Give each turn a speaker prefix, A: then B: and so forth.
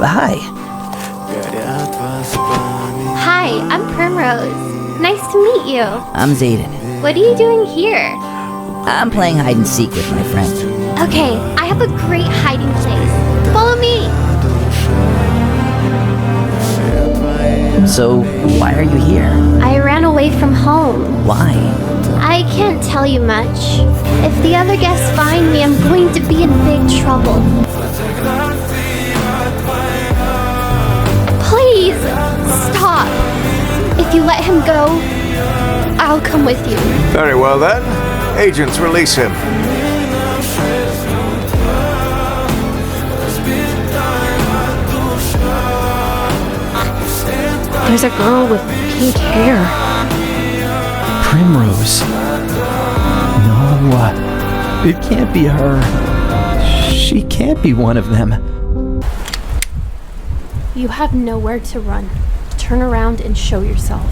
A: Hi.
B: Hi, I'm Primrose. Nice to meet you.
A: I'm Zayden.
B: What are you doing here?
A: I'm playing hide and seek with my friend.
B: Okay, I have a great hiding place. Follow me!
A: So, why are you here?
B: I ran away from home.
A: Why?
B: I can't tell you much. If the other guests find me, I'm going to be in big trouble. Please, stop. If you let him go, I'll come with you.
C: Very well then. Agents, release him.
B: There's a girl with pink hair.
D: Primrose. No, it can't be her. She can't be one of them.
B: You have nowhere to run. Turn around and show yourself.